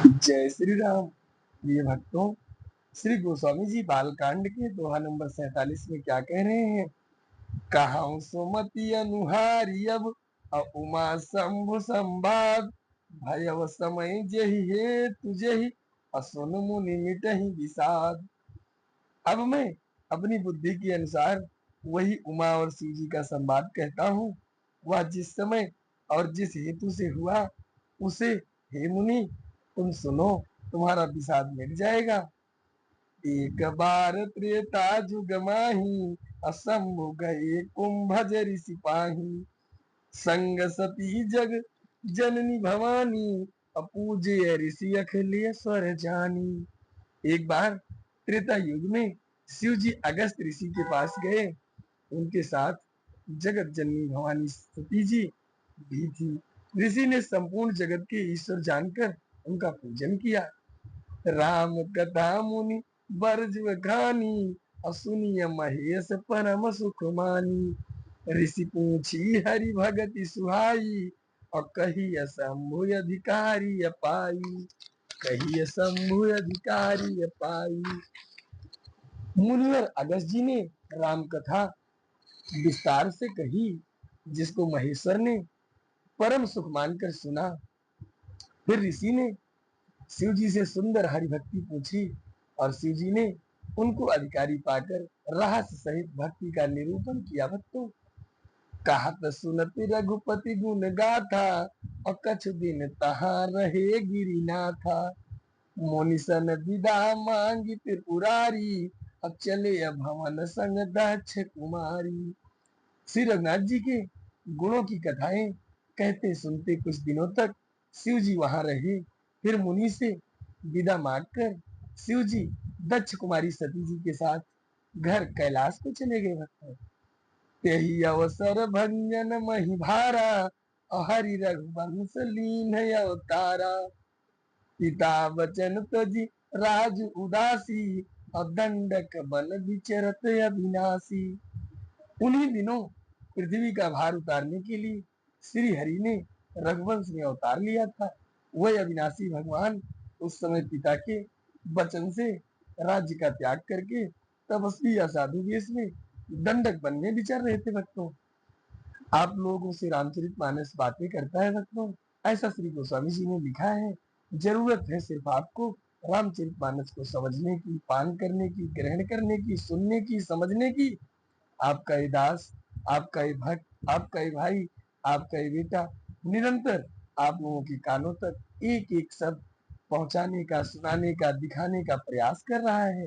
जय श्री राम। प्रिय भक्तों, श्री गोस्वामी जी बालकांड के दोहा नंबर 47 में क्या कह रहे हैं? कहाऊं सुमति अनुहारी अब उमा शंभु संवाद, भयव समय जही है तुझे ही असुन मुनि मिटहि विषाद। अब मैं अपनी बुद्धि के अनुसार वही उमा और शिव जी का संवाद कहता हूँ। वह जिस समय और जिस हेतु से हुआ उसे हे मुनि तुम सुनो, तुम्हारा विषाद मिट जाएगा। एक बार त्रेता जुग माही, असंभु गए कुंभज ऋषि पाही, संग सती जग जननी भवानी, अपूजे ऋषि अखिलेश्वर जानी। एक बार त्रेता युग में शिव जी अगस्त ऋषि के पास गए। उनके साथ जगत जननी भवानी सती जी भी थी। ऋषि ने संपूर्ण जगत के ईश्वर जानकर उनका पूजन किया। राम कथा मुनि बरज खानी, असुनिय महेश परम सुख मानी। ऋषि पूछी हरि भगति सुहाई, और कही शंभु अधिकारी अपाई, कही शंभु अधिकारी अपाई। मुनिवर अगस्त जी ने राम कथा विस्तार से कही, जिसको महेश्वर ने परम सुख मानकर सुना। फिर ऋषि ने शिव जी से सुंदर हरि भक्ति पूछी और शिव जी ने उनको अधिकारी पाकर रहस्य सहित भक्ति का निरूपण किया। भक्तों, कहत सुनति रघुपति गुण गाथा, और कछु दिन तहाँ रहे गिरिनाथा। मोनिसन विदा मांगी त्रिपुरारी, अब चले भवन संग दक्ष कुमारी। श्री रघुनाथ जी के गुणों की कथाएं कहते सुनते कुछ दिनों तक शिव जी वहां रहे। फिर मुनि से विदा मांगकर शिव जी दक्ष कुमारी सती जी के साथ घर कैलाश को चले गए। भक्तों, यही अवसर भंजन मही भारा, हरि रघुवंश लीन अवतारा। पिता वचन तजी राज उदासी, और दंडक बन विचरत अविनाशी। उन्हीं दिनों पृथ्वी का भार उतारने के लिए श्री हरि ने रघुवंश में अवतार लिया था। वह अविनाशी भगवान उस समय पिता के वचन से राज्य का त्याग करके तपस्वी या साधु वेश में दंडक वन में विचर रहे थे। भक्तों, आप लोगों से रामचरितमानस बातें करता है। भक्तों, ऐसा श्री गोस्वामी जी ने लिखा है। जरूरत है सिर्फ आपको रामचरितमानस को समझने की, पान करने की, ग्रहण करने की, सुनने की, समझने की। आपका ये दास, आपका ये भक्त, आपका ये भाई, आपका ये बेटा निरंतर आप लोगों के कानों तक एक एक शब्द पहुंचाने का, सुनाने का, दिखाने का प्रयास कर रहा है।